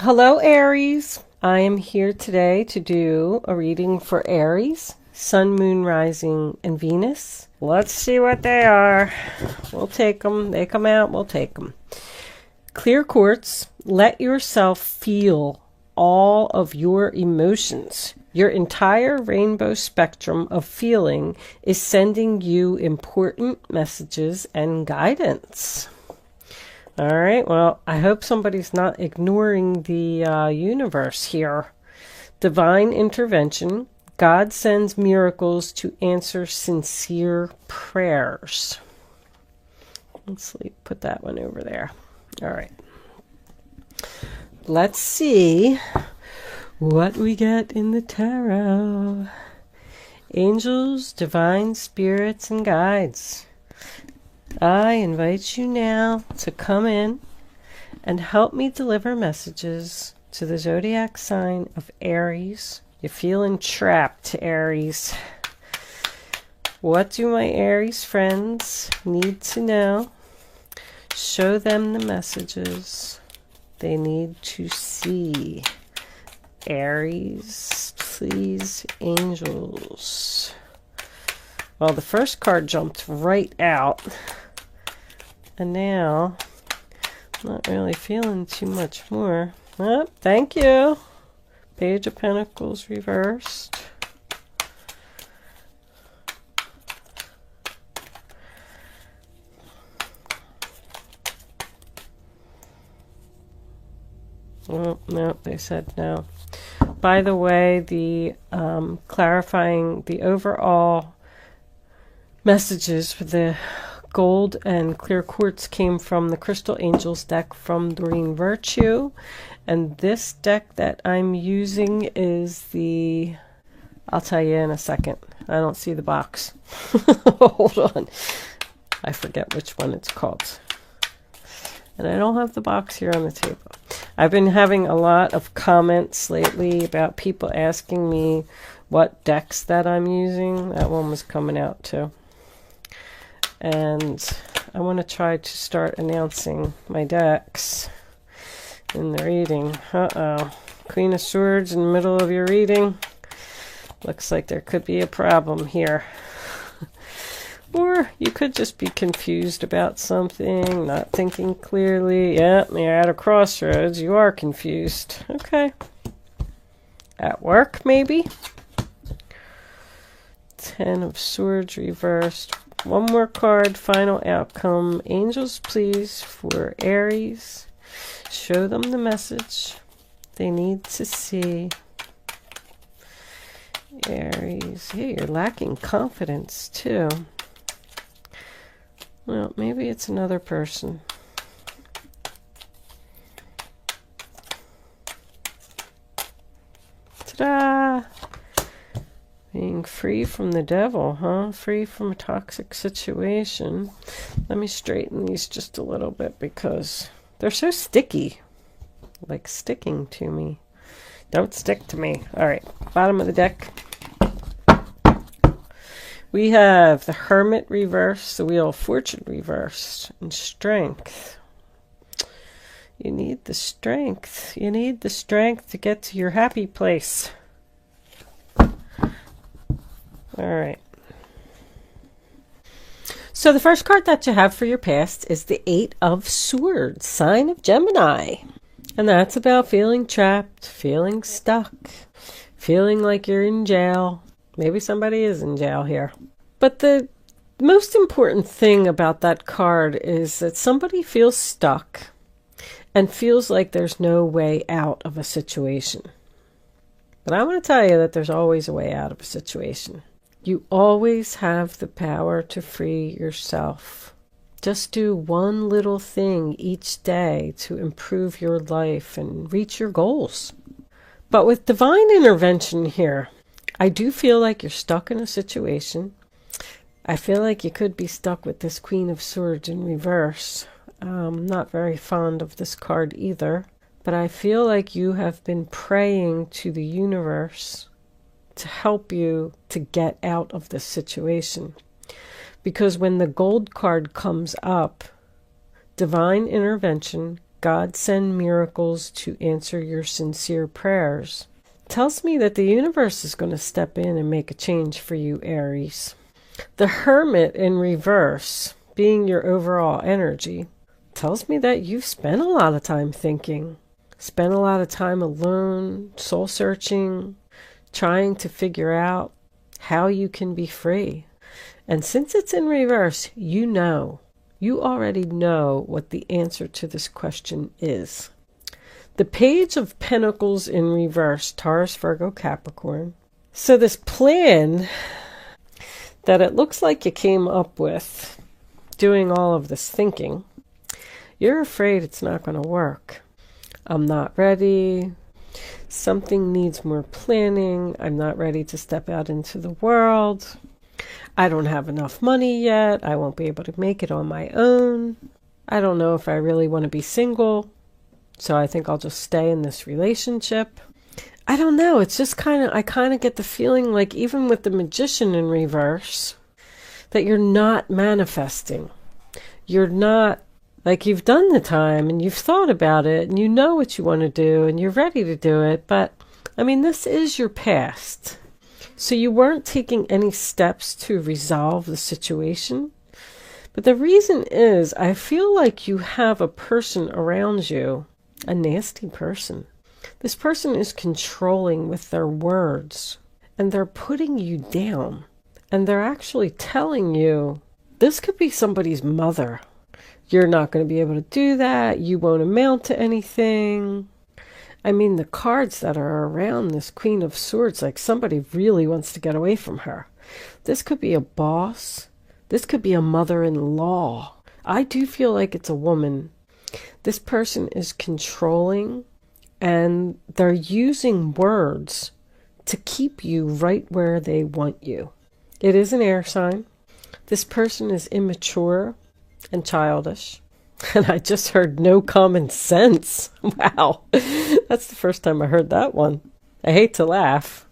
Hello, Aries. I am here today to do a reading for Aries, Sun, Moon, Rising, and Venus. Let's see what they are. We'll take them. They come out, we'll take them. Clear quartz, let yourself feel all of your emotions. Your entire rainbow spectrum of feeling is sending you important messages and guidance. All right, well, I hope somebody's not ignoring the universe here. Divine intervention. God sends miracles to answer sincere prayers. Let's put that one over there. All right. Let's see what we get in the tarot. Angels, divine spirits, and guides. I invite you now to come in and help me deliver messages to the zodiac sign of Aries. You're feeling trapped, Aries. What do my Aries friends need to know? Show them the messages they need to see. Aries, please, angels. Well, the first card jumped right out. And now, I'm not really feeling too much more. Oh, thank you. Page of Pentacles reversed. Oh, no, they said no. By the way, the clarifying the overall messages for the gold and clear quartz came from the Crystal Angels deck from Doreen Virtue. And this deck that I'm using is the... I'll tell you in a second. I don't see the box. Hold on. I forget which one it's called. And I don't have the box here on the table. I've been having a lot of comments lately about people asking me what decks that I'm using. That one was coming out too. And I want to try to start announcing my decks in the reading. Uh-oh. Queen of Swords in the middle of your reading. Looks like there could be a problem here. Or you could just be confused about something, not thinking clearly. Yeah, you're at a crossroads. You are confused. Okay. At work, maybe? Ten of Swords reversed. One more card, final outcome. Angels, please, for Aries. Show them the message they need to see. Aries. Hey, you're lacking confidence, too. Well, maybe it's another person. Ta-da! Being free from the devil, huh? Free from a toxic situation. Let me straighten these just a little bit because they're so sticky. Like sticking to me. Don't stick to me. All right, bottom of the deck. We have the Hermit reversed, the Wheel of Fortune reversed, and Strength. You need the strength. You need the strength to get to your happy place. All right. So the first card that you have for your past is the Eight of Swords, sign of Gemini. And that's about feeling trapped, feeling stuck, feeling like you're in jail. Maybe somebody is in jail here. But the most important thing about that card is that somebody feels stuck and feels like there's no way out of a situation. But I want to tell you that there's always a way out of a situation. You always have the power to free yourself. Just do one little thing each day to improve your life and reach your goals. But with divine intervention here, I do feel like you're stuck in a situation. I feel like you could be stuck with this Queen of Swords in reverse. I'm not very fond of this card either. But I feel like you have been praying to the universe to help you to get out of this situation. Because when the gold card comes up, divine intervention, God send miracles to answer your sincere prayers. Tells me that the universe is going to step in and make a change for you, Aries. The Hermit in reverse, being your overall energy, tells me that you've spent a lot of time thinking, spent a lot of time alone, soul searching, trying to figure out how you can be free. And since it's in reverse, you already know what the answer to this question is. The Page of Pentacles in reverse, Taurus, Virgo, Capricorn. So this plan that it looks like you came up with doing all of this thinking, you're afraid it's not going to work. I'm not ready. Something needs more planning. I'm not ready to step out into the world. I don't have enough money yet. I won't be able to make it on my own. I don't know if I really want to be single. So I think I'll just stay in this relationship. I don't know. It's just I kind of get the feeling like even with the Magician in reverse, that you're not manifesting. You're not, like, you've done the time and you've thought about it and you know what you want to do and you're ready to do it. But I mean, this is your past. So you weren't taking any steps to resolve the situation. But the reason is I feel like you have a person around you, a nasty person. This person is controlling with their words, and they're putting you down, and they're actually telling you, this could be somebody's mother. You're not going to be able to do that. You won't amount to anything. I mean, the cards that are around this Queen of Swords, like somebody really wants to get away from her. This could be a boss. This could be a mother-in-law. I do feel like it's a woman. This person is controlling, and they're using words to keep you right where they want you. It is an air sign. This person is immature and childish. And I just heard no common sense. Wow. That's the first time I heard that one. I hate to laugh.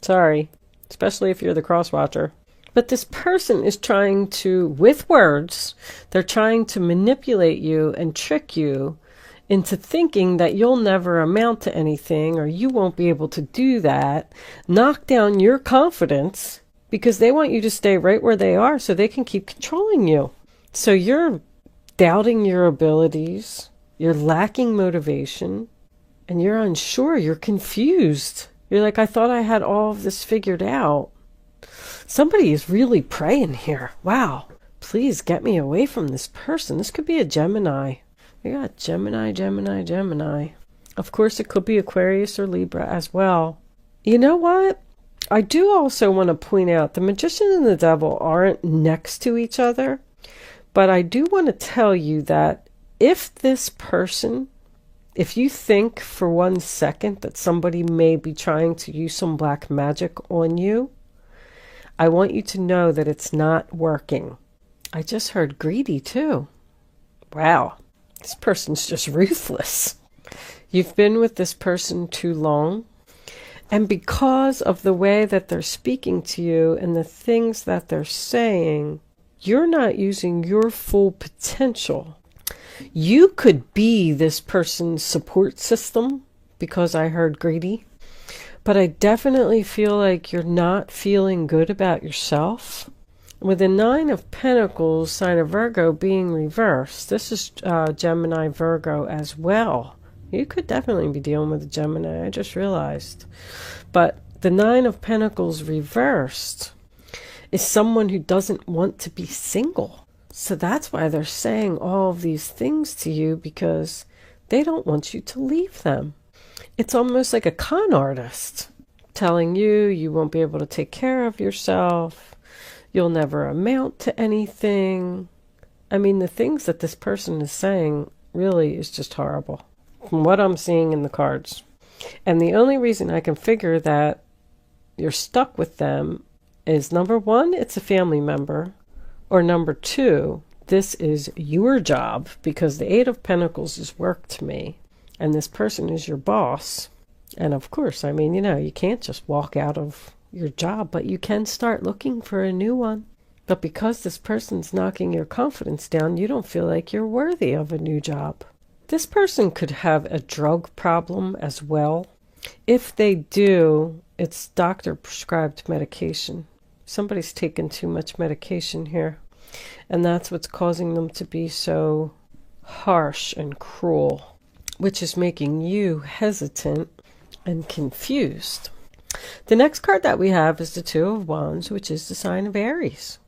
Sorry. Especially if you're the cross-watcher. But this person is trying to, with words, they're trying to manipulate you and trick you into thinking that you'll never amount to anything or you won't be able to do that. Knock down your confidence because they want you to stay right where they are so they can keep controlling you. So you're doubting your abilities, you're lacking motivation, and you're unsure, you're confused. You're like, I thought I had all of this figured out. Somebody is really praying here. Wow. Please get me away from this person. This could be a Gemini. We got Gemini, Gemini, Gemini. Of course, it could be Aquarius or Libra as well. You know what? I do also want to point out the Magician and the Devil aren't next to each other. But I do want to tell you that if this person, if you think for 1 second that somebody may be trying to use some black magic on you, I want you to know that it's not working. I just heard greedy too. Wow, this person's just ruthless. You've been with this person too long. And because of the way that they're speaking to you and the things that they're saying, you're not using your full potential. You could be this person's support system because I heard greedy. But I definitely feel like you're not feeling good about yourself. With the 9 of Pentacles, sign of Virgo being reversed, this is Gemini, Virgo as well. You could definitely be dealing with a Gemini, I just realized. But the 9 of Pentacles reversed is someone who doesn't want to be single. So that's why they're saying all of these things to you, because they don't want you to leave them. It's almost like a con artist telling you you won't be able to take care of yourself. You'll never amount to anything. I mean, the things that this person is saying really is just horrible from what I'm seeing in the cards. And the only reason I can figure that you're stuck with them is, number one, it's a family member, or number two, this is your job, because the 8 of Pentacles is work to me, and this person is your boss. And of course, I mean, you can't just walk out of your job, but you can start looking for a new one. But because this person's knocking your confidence down, you don't feel like you're worthy of a new job. This person could have a drug problem as well. If they do, it's doctor prescribed medication. Somebody's taken too much medication here, and that's what's causing them to be so harsh and cruel, which is making you hesitant and confused. The next card that we have is the Two of Wands, which is the sign of Aries.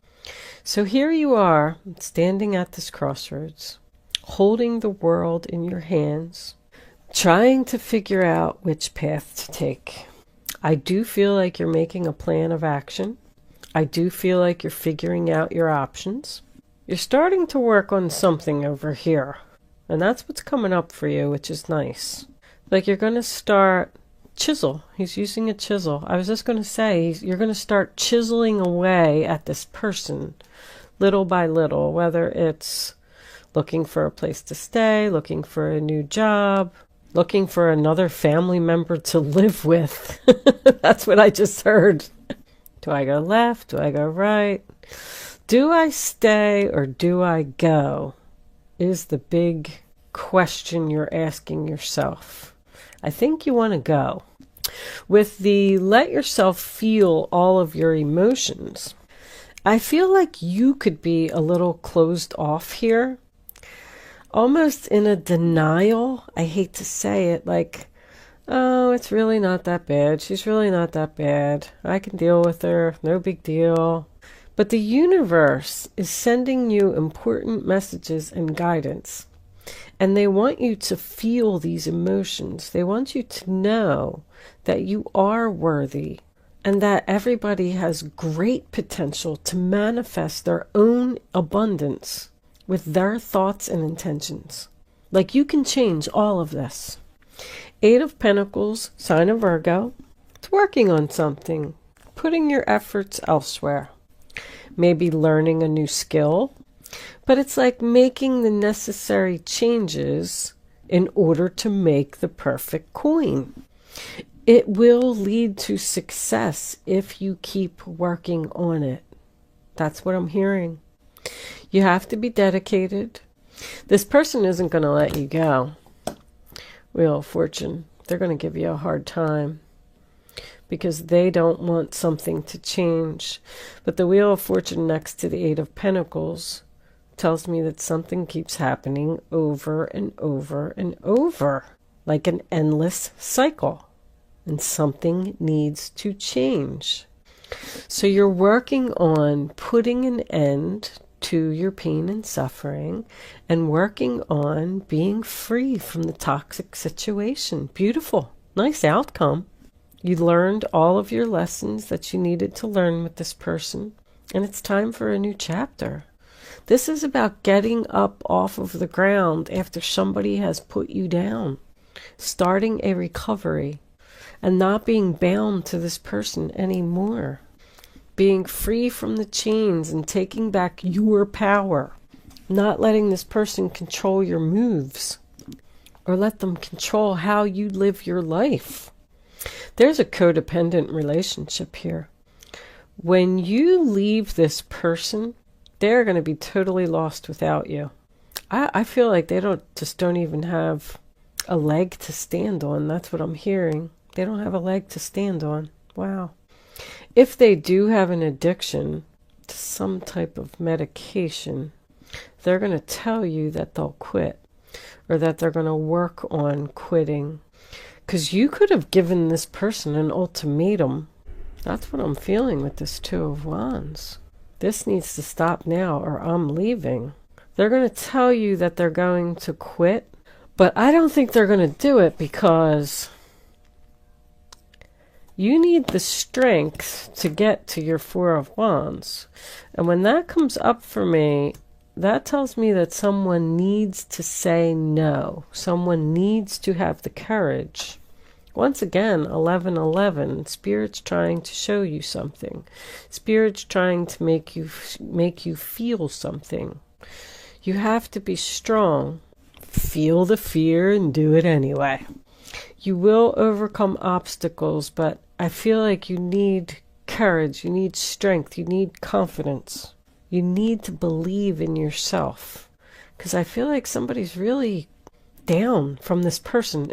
So here you are, standing at this crossroads, holding the world in your hands, trying to figure out which path to take. I do feel like you're making a plan of action. I do feel like you're figuring out your options. You're starting to work on something over here, and that's what's coming up for you, which is nice. Like you're going to start chisel. He's using a chisel. I was just going to say, you're going to start chiseling away at this person little by little, whether it's looking for a place to stay, looking for a new job, looking for another family member to live with. That's what I just heard. Do I go left? Do I go right? Do I stay or do I go? Is the big question you're asking yourself. I think you want to go. With the let yourself feel all of your emotions, I feel like you could be a little closed off here, almost in a denial. I hate to say it, like, oh, it's really not that bad. She's really not that bad. I can deal with her. No big deal. But the universe is sending you important messages and guidance. And they want you to feel these emotions. They want you to know that you are worthy and that everybody has great potential to manifest their own abundance with their thoughts and intentions. Like you can change all of this. Eight of Pentacles, sign of Virgo. It's working on something, putting your efforts elsewhere. Maybe learning a new skill. But it's like making the necessary changes in order to make the perfect coin. It will lead to success if you keep working on it. That's what I'm hearing. You have to be dedicated. This person isn't going to let you go. Wheel of Fortune, they're going to give you a hard time because they don't want something to change. But the Wheel of Fortune next to the Eight of Pentacles tells me that something keeps happening over and over and over, like an endless cycle, and something needs to change. So you're working on putting an end to your pain and suffering and working on being free from the toxic situation. Beautiful. Nice outcome. You learned all of your lessons that you needed to learn with this person, and it's time for a new chapter. This is about getting up off of the ground after somebody has put you down, starting a recovery, and not being bound to this person anymore. Being free from the chains and taking back your power. Not letting this person control your moves or let them control how you live your life. There's a codependent relationship here. When you leave this person, they're going to be totally lost without you. I feel like they don't even have a leg to stand on. That's what I'm hearing. They don't have a leg to stand on. Wow. If they do have an addiction to some type of medication, they're going to tell you that they'll quit or that they're going to work on quitting. Because you could have given this person an ultimatum. That's what I'm feeling with this Two of Wands. This needs to stop now or I'm leaving. They're going to tell you that they're going to quit, but I don't think they're going to do it because you need the strength to get to your Four of Wands. And when that comes up for me, that tells me that someone needs to say no. Someone needs to have the courage. Once again, 11:11, Spirit's trying to show you something. Spirit's trying to make you feel something. You have to be strong. Feel the fear and do it anyway. You will overcome obstacles, but I feel like you need courage, you need strength, you need confidence. You need to believe in yourself. Because I feel like somebody's really down from this person.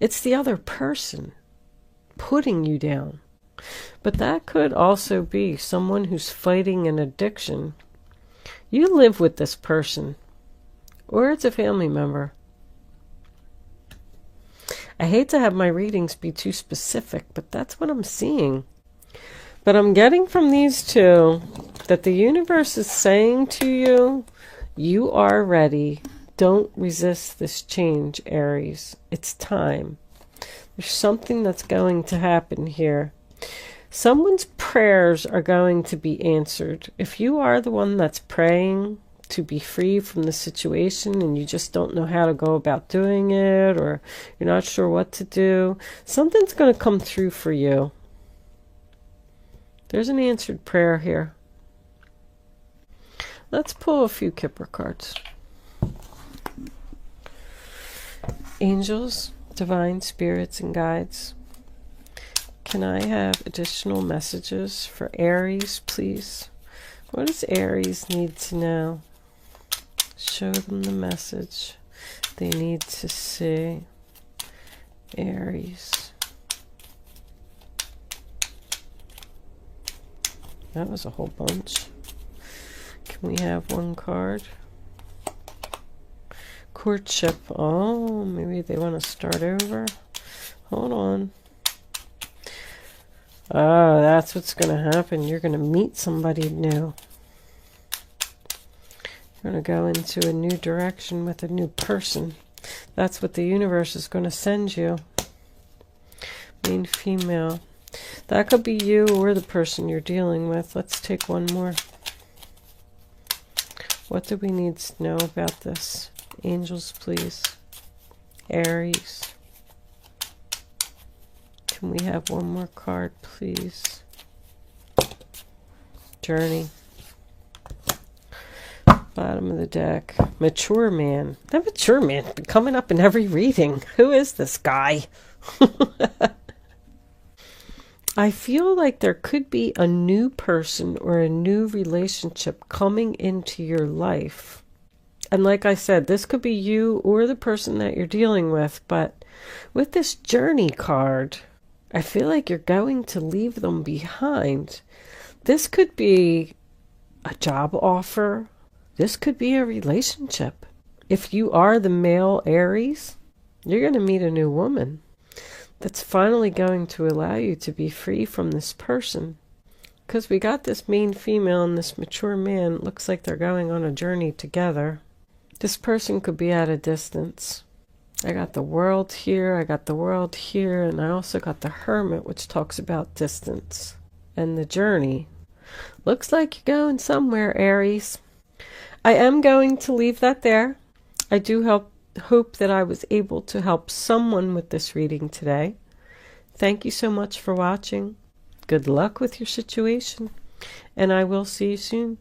It's the other person putting you down. But that could also be someone who's fighting an addiction. You live with this person, or it's a family member. I hate to have my readings be too specific, but that's what I'm seeing. But I'm getting from these two that the universe is saying to you, you are ready. Don't resist this change, Aries. It's time. There's something that's going to happen here. Someone's prayers are going to be answered. If you are the one that's praying to be free from the situation and you just don't know how to go about doing it, or you're not sure what to do, something's going to come through for you. There's an answered prayer here. Let's pull a few Kipper cards. Angels, divine spirits, and guides. Can I have additional messages for Aries, please? What does Aries need to know? Show them the message they need to see. Aries. That was a whole bunch. Can we have one card? Courtship. Oh, maybe they want to start over. Hold on. Oh, that's what's going to happen. You're going to meet somebody new. You're going to go into a new direction with a new person. That's what the universe is going to send you. Main female. That could be you or the person you're dealing with. Let's take one more. What do we need to know about this? Angels, please. Aries. Can we have one more card, please? Journey. Bottom of the deck. Mature man. That mature man been coming up in every reading. Who is this guy? I feel like there could be a new person or a new relationship coming into your life. And like I said, this could be you or the person that you're dealing with. But with this journey card, I feel like you're going to leave them behind. This could be a job offer. This could be a relationship. If you are the male Aries, you're going to meet a new woman that's finally going to allow you to be free from this person. Because we got this main female and this mature man. It looks like they're going on a journey together. This person could be at a distance. I got the World here, I got the World here, and I also got the Hermit, which talks about distance and the journey. Looks like you're going somewhere, Aries. I am going to leave that there. I do hope that I was able to help someone with this reading today. Thank you so much for watching. Good luck with your situation, and I will see you soon.